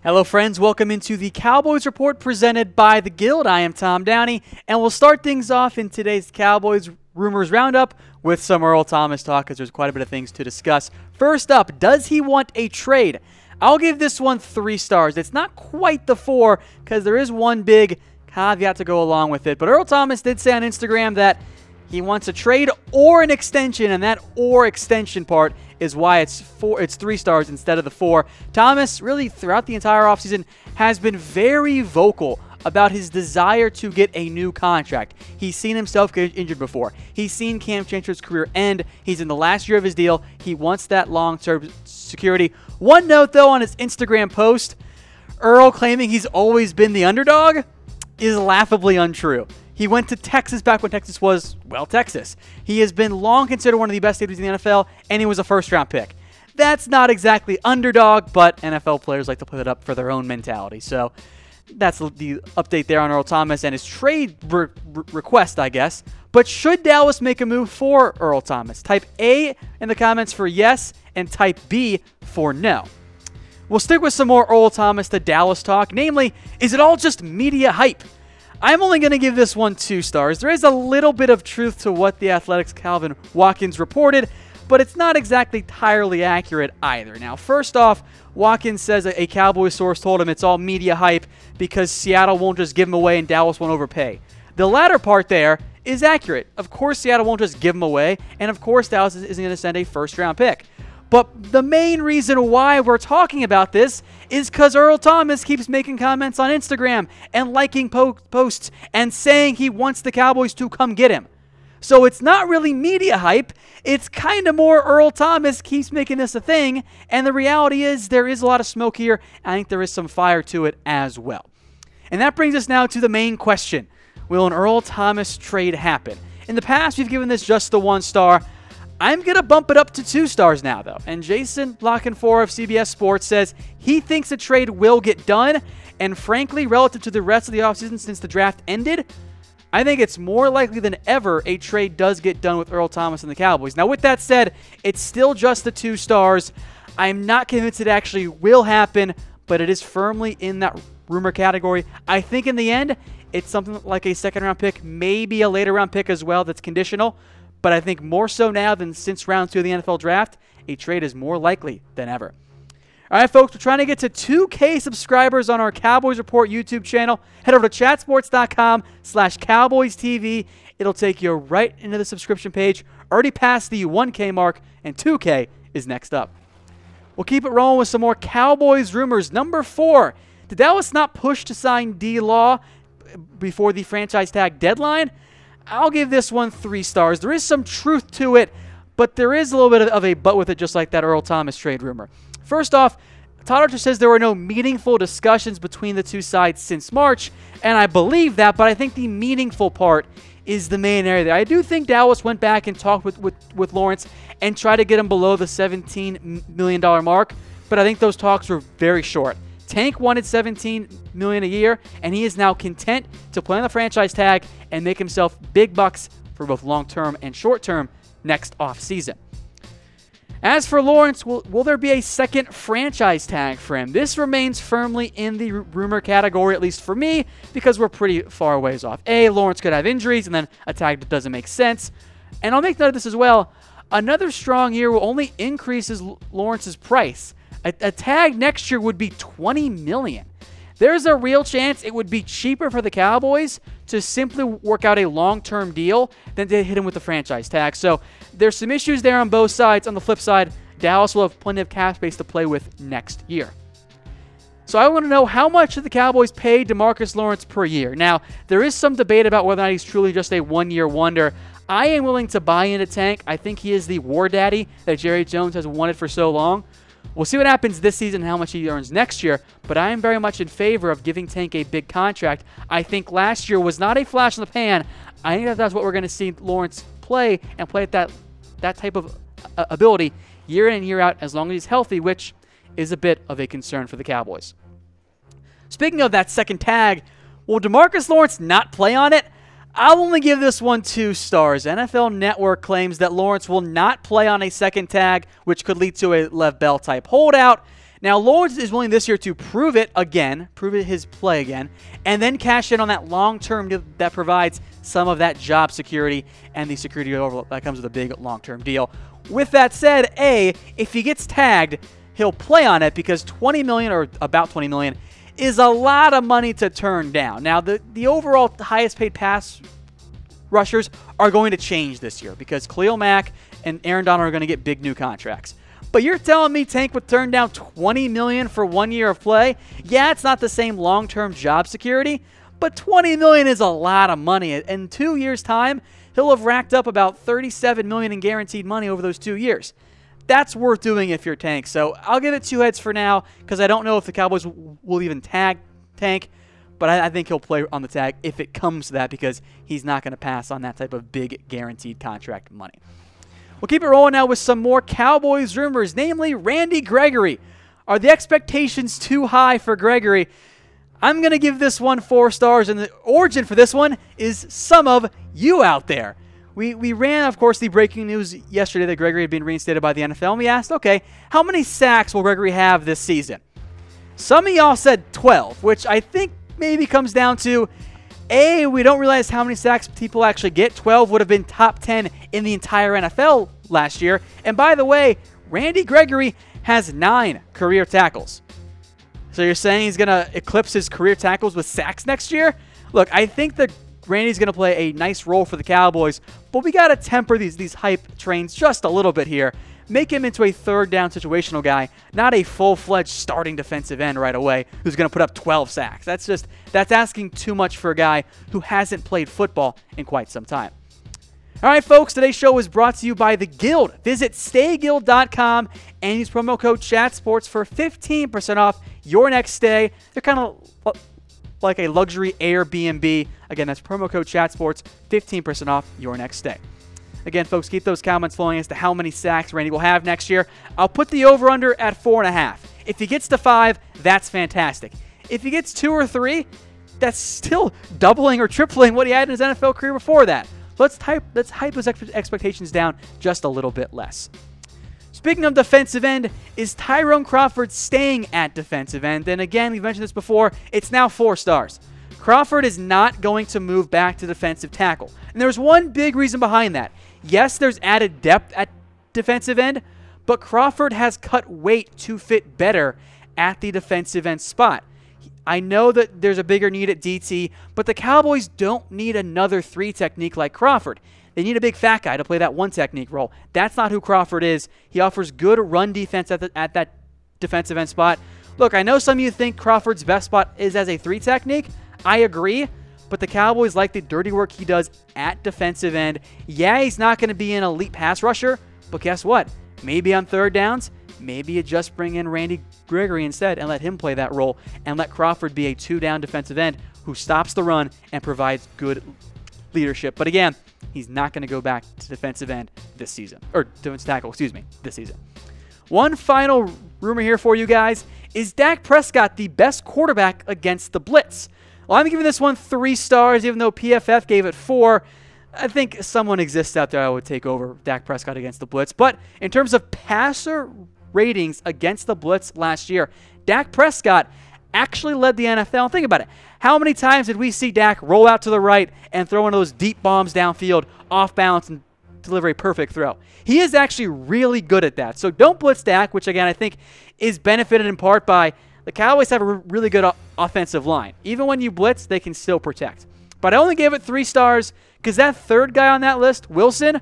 Hello friends, welcome into the Cowboys Report presented by The Guild. I am Tom Downey, and we'll start things off in today's Cowboys Rumors Roundup with some Earl Thomas talk, because there's quite a bit of things to discuss. First up, does he want a trade? I'll give this one 3 stars. It's not quite the 4, because there is one big caveat to go along with it. But Earl Thomas did say on Instagram that he wants a trade or an extension, and that or extension part is why it's 3 stars instead of the 4. Thomas, really throughout the entire offseason, has been very vocal about his desire to get a new contract. He's seen himself get injured before. He's seen Cam Chancellor's career end. He's in the last year of his deal. He wants that long-term security. One note, though, on his Instagram post, Earl claiming he's always been the underdog is laughably untrue. He went to Texas back when Texas was, well, Texas. He has been long considered one of the best safeties in the NFL, and he was a first-round pick. That's not exactly underdog, but NFL players like to put it up for their own mentality. So that's the update there on Earl Thomas and his trade request, I guess. But should Dallas make a move for Earl Thomas? Type A in the comments for yes, and type B for no. We'll stick with some more Earl Thomas to Dallas talk. Namely, is it all just media hype? I'm only going to give this one 2 stars. There is a little bit of truth to what the Athletic's Calvin Watkins reported, but it's not exactly entirely accurate either. Now, first off, Watkins says a Cowboys source told him it's all media hype because Seattle won't just give him away and Dallas won't overpay. The latter part there is accurate. Of course, Seattle won't just give him away, and of course, Dallas isn't going to send a first-round pick. But the main reason why we're talking about this is because Earl Thomas keeps making comments on Instagram and liking posts and saying he wants the Cowboys to come get him. So it's not really media hype. It's kind of more Earl Thomas keeps making this a thing. And the reality is there is a lot of smoke here. I think there is some fire to it as well. And that brings us now to the main question. Will an Earl Thomas trade happen? In the past, we've given this just the 1 star. I'm going to bump it up to 2 stars now, though. And Jason Blockenfor of CBS Sports says he thinks a trade will get done. And frankly, relative to the rest of the offseason since the draft ended, I think it's more likely than ever a trade does get done with Earl Thomas and the Cowboys. Now, with that said, it's still just the 2 stars. I'm not convinced it actually will happen, but it is firmly in that rumor category. I think in the end, it's something like a second-round pick, maybe a later-round pick as well that's conditional. But I think more so now than since round 2 of the NFL draft, a trade is more likely than ever. All right, folks, we're trying to get to 2K subscribers on our Cowboys Report YouTube channel. Head over to chatsports.com/CowboysTV. It'll take you right into the subscription page. Already past the 1K mark, and 2K is next up. We'll keep it rolling with some more Cowboys rumors. Number 4, did Dallas not push to sign D-Law before the franchise tag deadline? I'll give this one 3 stars. There is some truth to it, but there is a little bit of a but with it, just like that Earl Thomas trade rumor. First off, Todd Archer says there were no meaningful discussions between the 2 sides since March, and I believe that, but I think the meaningful part is the main area there. I do think Dallas went back and talked with Lawrence and tried to get him below the $17 million mark, but I think those talks were very short. Tank wanted $17 million a year, and he is now content to play on the franchise tag and make himself big bucks for both long-term and short-term next offseason. As for Lawrence, will there be a second franchise tag for him? This remains firmly in the rumor category, at least for me, because we're pretty far ways off. Lawrence could have injuries, and then a tag that doesn't make sense. And I'll make note of this as well. Another strong year will only increase Lawrence's price. A tag next year would be $20 million. There's a real chance it would be cheaper for the Cowboys to simply work out a long-term deal than to hit him with the franchise tag. So there's some issues there on both sides. On the flip side, Dallas will have plenty of cap space to play with next year. So I want to know, how much did the Cowboys pay DeMarcus Lawrence per year? Now, there is some debate about whether or not he's truly just a one-year wonder. I am willing to buy into Tank. I think he is the war daddy that Jerry Jones has wanted for so long. We'll see what happens this season and how much he earns next year, but I am very much in favor of giving Tank a big contract. I think last year was not a flash in the pan. I think that's what we're going to see Lawrence play, and play at that type of ability year in and year out as long as he's healthy, which is a bit of a concern for the Cowboys. Speaking of that second tag, will DeMarcus Lawrence not play on it? I'll only give this one 2 stars. NFL Network claims that Lawrence will not play on a second tag, which could lead to a Lev Bell type holdout. Now, Lawrence is willing this year to prove it his play again, and then cash in on that long-term deal that provides some of that job security and the security that comes with a big long-term deal. With that said, if he gets tagged, he'll play on it because $20 million or about $20 million is a lot of money to turn down. Now, the overall highest paid pass rushers are going to change this year because Khalil Mack and Aaron Donald are going to get big new contracts. But you're telling me Tank would turn down $20 million for 1 year of play? Yeah, it's not the same long-term job security, but $20 million is a lot of money. In 2 years' time, he'll have racked up about $37 million in guaranteed money over those 2 years. That's worth doing if you're Tank. So I'll give it 2 heads for now because I don't know if the Cowboys will even tag Tank, but I think he'll play on the tag if it comes to that because he's not going to pass on that type of big guaranteed contract money. We'll keep it rolling now with some more Cowboys rumors, namely Randy Gregory. Are the expectations too high for Gregory? I'm going to give this one 4 stars, and the origin for this one is some of you out there. We ran, of course, the breaking news yesterday that Gregory had been reinstated by the NFL, and we asked, okay, how many sacks will Gregory have this season? Some of y'all said 12, which I think maybe comes down to we don't realize how many sacks people actually get. 12 would have been top 10 in the entire NFL last year. And by the way, Randy Gregory has 9 career tackles. So you're saying he's going to eclipse his career tackles with sacks next year? Look, I think that Randy's going to play a nice role for the Cowboys, but we got to temper these hype trains just a little bit here. Make him into a third down situational guy, not a full-fledged starting defensive end right away who's going to put up 12 sacks. That's asking too much for a guy who hasn't played football in quite some time. All right, folks, today's show is brought to you by The Guild. Visit stayguild.com and use promo code ChatSports for 15% off your next stay. They're kind of like a luxury Airbnb. Again, that's promo code ChatSports, 15% off your next stay. Again, folks, keep those comments flowing as to how many sacks Randy will have next year. I'll put the over-under at 4.5. If he gets to 5, that's fantastic. If he gets 2 or 3, that's still doubling or tripling what he had in his NFL career before that. Let's hype those expectations down just a little bit less. Speaking of defensive end, is Tyrone Crawford staying at defensive end? And again, we've mentioned this before, it's now 4 stars. Crawford is not going to move back to defensive tackle. And there's one big reason behind that. Yes, there's added depth at defensive end, but Crawford has cut weight to fit better at the defensive end spot. I know that there's a bigger need at DT, but the Cowboys don't need another 3 technique like Crawford. They need a big fat guy to play that 1 technique role. That's not who Crawford is. He offers good run defense at that defensive end spot. Look, I know some of you think Crawford's best spot is as a 3 technique. I agree, but the Cowboys like the dirty work he does at defensive end. Yeah, he's not going to be an elite pass rusher, but guess what? Maybe on third downs, maybe you just bring in Randy Gregory instead and let him play that role and let Crawford be a 2-down defensive end who stops the run and provides good leadership. But again, he's not going to go back to defensive end this season, or defensive tackle, this season. One final rumor here for you guys. Is Dak Prescott the best quarterback against the blitz? Well, I'm giving this one 3 stars, even though PFF gave it 4. I think someone exists out there that would take over Dak Prescott against the blitz. But in terms of passer ratings against the blitz last year, Dak Prescott actually led the NFL. Think about it. How many times did we see Dak roll out to the right and throw one of those deep bombs downfield, off balance, and deliver a perfect throw? He is actually really good at that. So don't blitz Dak, which again I think is benefited in part by the Cowboys have a really good offensive line. Even when you blitz, they can still protect. But I only gave it 3 stars because that third guy on that list, Wilson,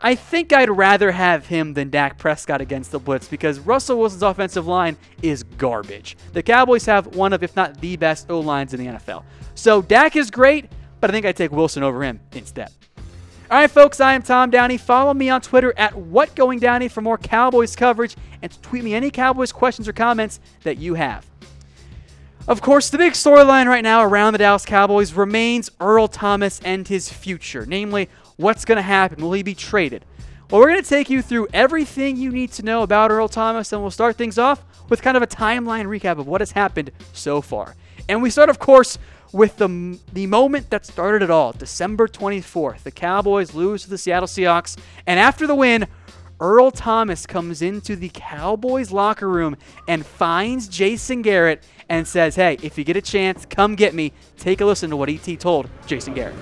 I think I'd rather have him than Dak Prescott against the blitz because Russell Wilson's offensive line is garbage. The Cowboys have one of, if not the best O-lines in the NFL. So Dak is great, but I think I'd take Wilson over him instead. All right, folks, I am Tom Downey. Follow me on Twitter at WhatGoingDowney for more Cowboys coverage and tweet me any Cowboys questions or comments that you have. Of course, the big storyline right now around the Dallas Cowboys remains Earl Thomas and his future, namely, what's going to happen? Will he be traded? Well, we're going to take you through everything you need to know about Earl Thomas, and we'll start things off with kind of a timeline recap of what has happened so far. And we start, of course, with the moment that started it all, December 24th. The Cowboys lose to the Seattle Seahawks, and after the win, Earl Thomas comes into the Cowboys locker room and finds Jason Garrett and says, hey, if you get a chance, come get me. Take a listen to what E.T. told Jason Garrett.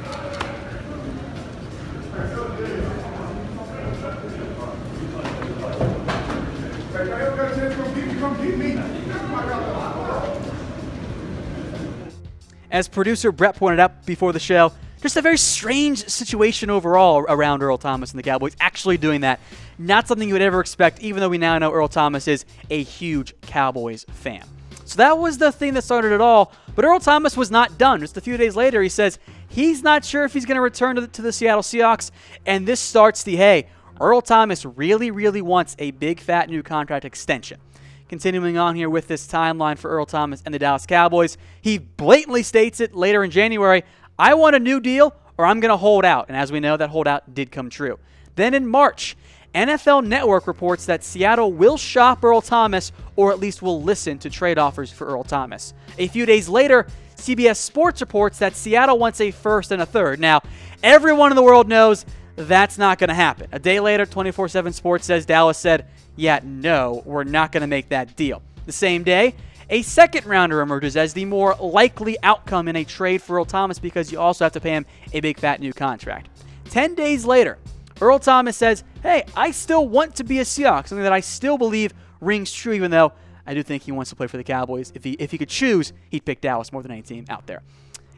As producer Brett pointed out before the show, just a very strange situation overall around Earl Thomas and the Cowboys actually doing that. Not something you would ever expect, even though we now know Earl Thomas is a huge Cowboys fan. So that was the thing that started it all. But Earl Thomas was not done. Just a few days later, he says he's not sure if he's going to return to the Seattle Seahawks. And this starts the, hey, Earl Thomas really, really wants a big, fat new contract extension. Continuing on here with this timeline for Earl Thomas and the Dallas Cowboys, he blatantly states it later in January, I want a new deal or I'm going to hold out. And as we know, that holdout did come true. Then in March, NFL Network reports that Seattle will shop Earl Thomas or at least will listen to trade offers for Earl Thomas. A few days later, CBS Sports reports that Seattle wants a first and a third. Now, everyone in the world knows that's not going to happen. A day later, 24/7 Sports says Dallas said, yeah, no, we're not going to make that deal. The same day, a second rounder emerges as the more likely outcome in a trade for Earl Thomas because you also have to pay him a big fat new contract. 10 days later, Earl Thomas says, hey, I still want to be a Seahawks, something that I still believe rings true, even though I do think he wants to play for the Cowboys. If he could choose, he'd pick Dallas more than any team out there.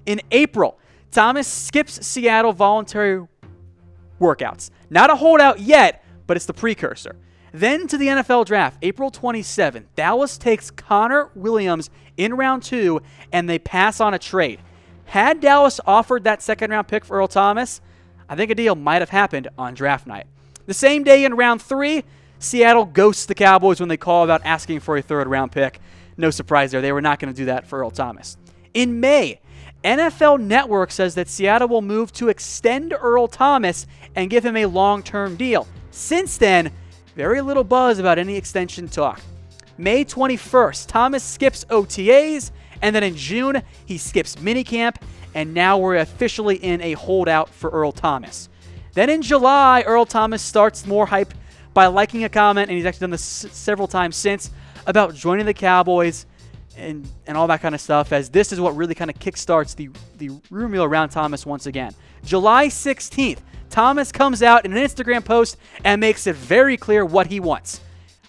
In April, Thomas skips Seattle voluntary workouts. Not a holdout yet, but it's the precursor. Then to the NFL Draft, April 27th, Dallas takes Connor Williams in round 2, and they pass on a trade. Had Dallas offered that second-round pick for Earl Thomas, I think a deal might have happened on draft night. The same day in round 3, Seattle ghosts the Cowboys when they call about asking for a third-round pick. No surprise there. They were not going to do that for Earl Thomas. In May, NFL Network says that Seattle will move to extend Earl Thomas and give him a long-term deal. Since then, very little buzz about any extension talk. May 21st, Thomas skips OTAs, and then in June, he skips minicamp, and now we're officially in a holdout for Earl Thomas. Then in July, Earl Thomas starts more hype by liking a comment, and he's actually done this several times since, about joining the Cowboys and all that kind of stuff, as this is what really kind of kickstarts the rumor mill around Thomas once again. July 16th, Thomas comes out in an Instagram post and makes it very clear what he wants.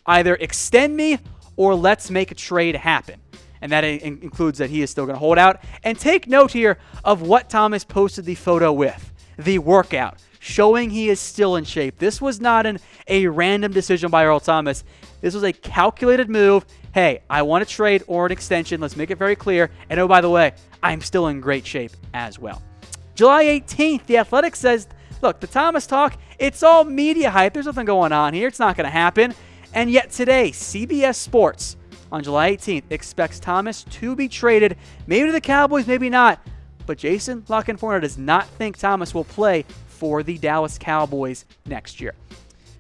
Either extend me or let's make a trade happen. And that includes that he is still going to hold out. And take note here of what Thomas posted the photo with. The workout, showing he is still in shape. This was not a random decision by Earl Thomas. This was a calculated move. Hey, I want a trade or an extension. Let's make it very clear. And oh, by the way, I'm still in great shape as well. July 18th, The Athletic says, look, the Thomas talk, it's all media hype. There's nothing going on here. It's not going to happen. And yet today, CBS Sports on July 18th expects Thomas to be traded, maybe to the Cowboys, maybe not. But Jason La Canfora does not think Thomas will play for the Dallas Cowboys next year.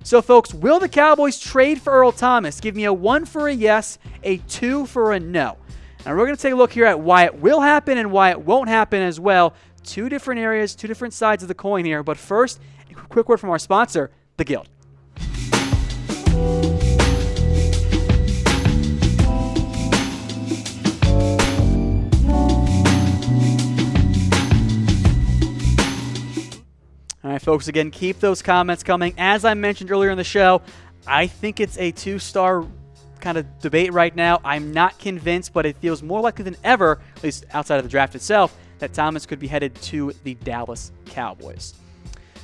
So, folks, will the Cowboys trade for Earl Thomas? Give me a 1 for a yes, a 2 for a no. And we're going to take a look here at why it will happen and why it won't happen as well. Two different areas, two different sides of the coin here. But first, a quick word from our sponsor, The Guild. All right, folks, again, keep those comments coming. As I mentioned earlier in the show, I think it's a 2-star kind of debate right now. I'm not convinced, but it feels more likely than ever, at least outside of the draft itself, that Thomas could be headed to the Dallas Cowboys.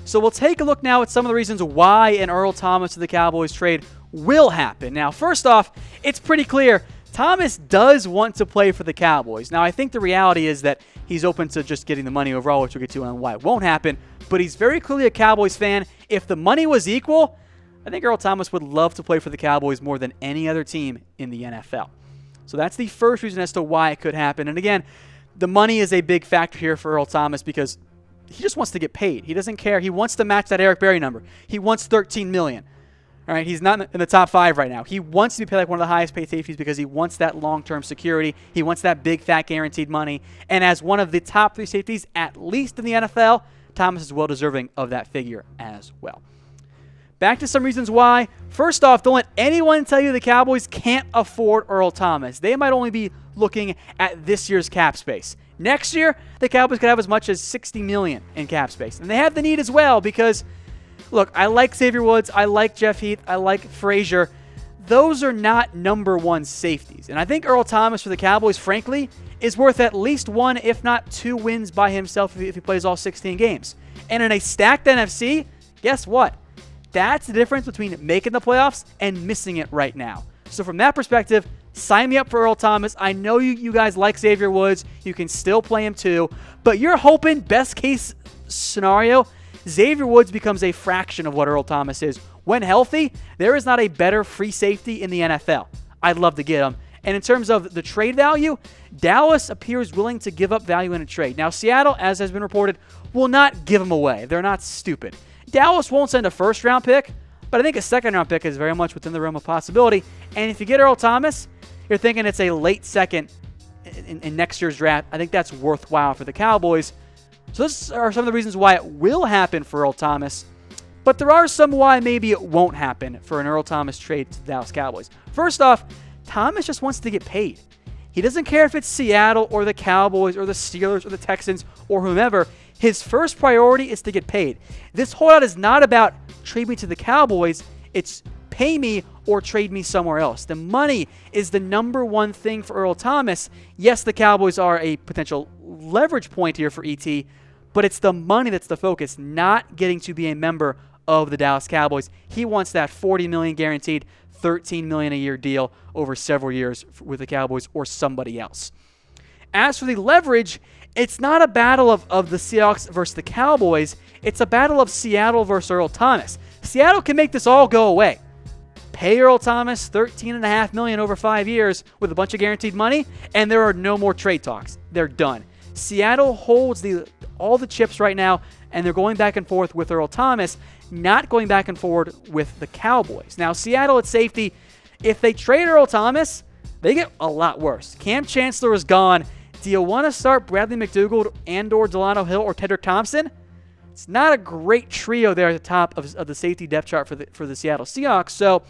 So we'll take a look now at some of the reasons why an Earl Thomas to the Cowboys trade will happen. Now, first off, it's pretty clear Thomas does want to play for the Cowboys. Now, I think the reality is that he's open to just getting the money overall, which we'll get to on why it won't happen, but he's very clearly a Cowboys fan. If the money was equal, I think Earl Thomas would love to play for the Cowboys more than any other team in the NFL. So that's the first reason as to why it could happen. And again, the money is a big factor here for Earl Thomas because he just wants to get paid. He doesn't care. He wants to match that Eric Berry number. He wants $13 million. All right, he's not in the top 5 right now. He wants to be paid like one of the highest paid safeties because he wants that long-term security. He wants that big, fat, guaranteed money. And as one of the top 3 safeties, at least in the NFL, Thomas is well deserving of that figure as well. back to some reasons why. First off, don't let anyone tell you the Cowboys can't afford Earl Thomas. They might only be looking at this year's cap space. Next year, the Cowboys could have as much as $60 million in cap space. And they have the need as well because, look, I like Xavier Woods, I like Jeff Heath, I like Frazier. Those are not number one safeties. And I think Earl Thomas for the Cowboys, frankly, is worth at least 1, if not 2 wins by himself if he plays all 16 games. And in a stacked NFC, guess what? That's the difference between making the playoffs and missing it right now. So from that perspective, sign me up for Earl Thomas. I know you guys like Xavier Woods. You can still play him too. But you're hoping, best case scenario, Xavier Woods becomes a fraction of what Earl Thomas is. When healthy, there is not a better free safety in the NFL. I'd love to get him. And in terms of the trade value, Dallas appears willing to give up value in a trade. Now, Seattle, as has been reported, will not give him away. They're not stupid. Dallas won't send a first-round pick, but I think a second-round pick is very much within the realm of possibility. And if you get Earl Thomas, you're thinking it's a late second in next year's draft. I think that's worthwhile for the Cowboys. So those are some of the reasons why it will happen for Earl Thomas. But there are some why maybe it won't happen for an Earl Thomas trade to the Dallas Cowboys. First off, Thomas just wants to get paid. He doesn't care if it's Seattle or the Cowboys or the Steelers or the Texans or whomever. His first priority is to get paid. This holdout is not about trade me to the Cowboys. It's pay me or trade me somewhere else. The money is the number one thing for Earl Thomas. Yes, the Cowboys are a potential leverage point here for ET, but it's the money that's the focus, not getting to be a member of the Dallas Cowboys. He wants that $40 million guaranteed, $13 million a year deal over several years with the Cowboys or somebody else. As for the leverage, it's not a battle of the Seahawks versus the Cowboys. It's a battle of Seattle versus Earl Thomas. Seattle can make this all go away. Pay Earl Thomas $13.5 million over 5 years with a bunch of guaranteed money, and there are no more trade talks. They're done. Seattle holds all the chips right now, and they're going back and forth with Earl Thomas, not going back and forward with the Cowboys. Now, Seattle at safety, if they trade Earl Thomas, they get a lot worse. Cam Chancellor is gone. Do you want to start Bradley McDougald and/or Delano Hill or Tedrick Thompson? It's not a great trio there at the top of the safety depth chart for the Seattle Seahawks. So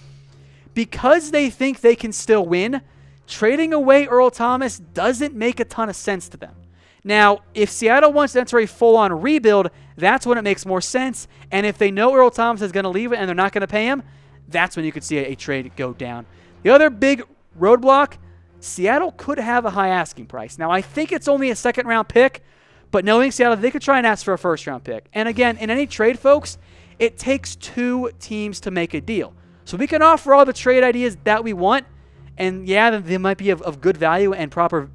because they think they can still win, trading away Earl Thomas doesn't make a ton of sense to them. Now, if Seattle wants to enter a full-on rebuild, that's when it makes more sense. And if they know Earl Thomas is going to leave it and they're not going to pay him, that's when you could see a trade go down. The other big roadblock, Seattle could have a high asking price. Now, I think it's only a second-round pick, but knowing Seattle, they could try and ask for a first-round pick. And again, in any trade, folks, it takes 2 teams to make a deal. So we can offer all the trade ideas that we want, and yeah, they might be of good value and proper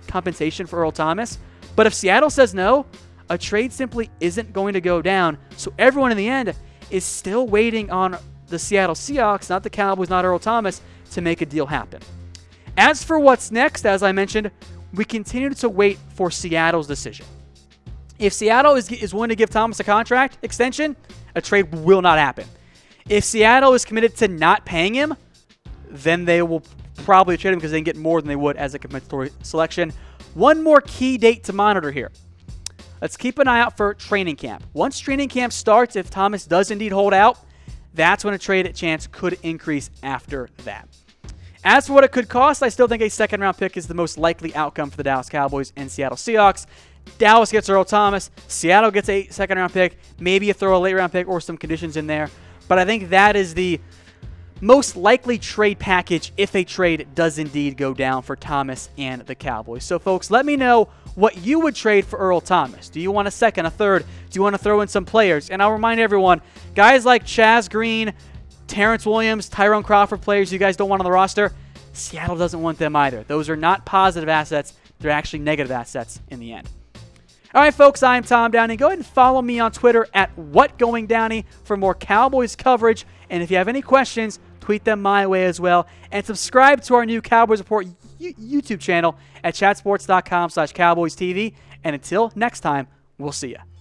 compensation for Earl Thomas. But if Seattle says no, a trade simply isn't going to go down. So everyone in the end is still waiting on the Seattle Seahawks, not the Cowboys, not Earl Thomas, to make a deal happen. As for what's next, as I mentioned, we continue to wait for Seattle's decision. If Seattle is willing to give Thomas a contract extension, a trade will not happen. If Seattle is committed to not paying him, then they will probably trade him because they can get more than they would as a compensatory selection. One more key date to monitor here. Let's keep an eye out for training camp. Once training camp starts, if Thomas does indeed hold out, that's when a trade chance could increase after that. As for what it could cost, I still think a second-round pick is the most likely outcome for the Dallas Cowboys and Seattle Seahawks. Dallas gets Earl Thomas. Seattle gets a second-round pick. Maybe you throw a late-round pick or some conditions in there. But I think that is the most likely trade package if a trade does indeed go down for Thomas and the Cowboys. So, folks, let me know what you would trade for Earl Thomas. Do you want a second, a third? Do you want to throw in some players? And I'll remind everyone, guys like Chaz Green, Terrence Williams, Tyrone Crawford, players you guys don't want on the roster, Seattle doesn't want them either. Those are not positive assets. They're actually negative assets in the end. All right, folks, I'm Tom Downey. Go ahead and follow me on Twitter at WhatGoingDowney for more Cowboys coverage. And if you have any questions, tweet them my way as well. And subscribe to our new Cowboys Report YouTube channel at chatsports.com/CowboysTV. And until next time, we'll see you.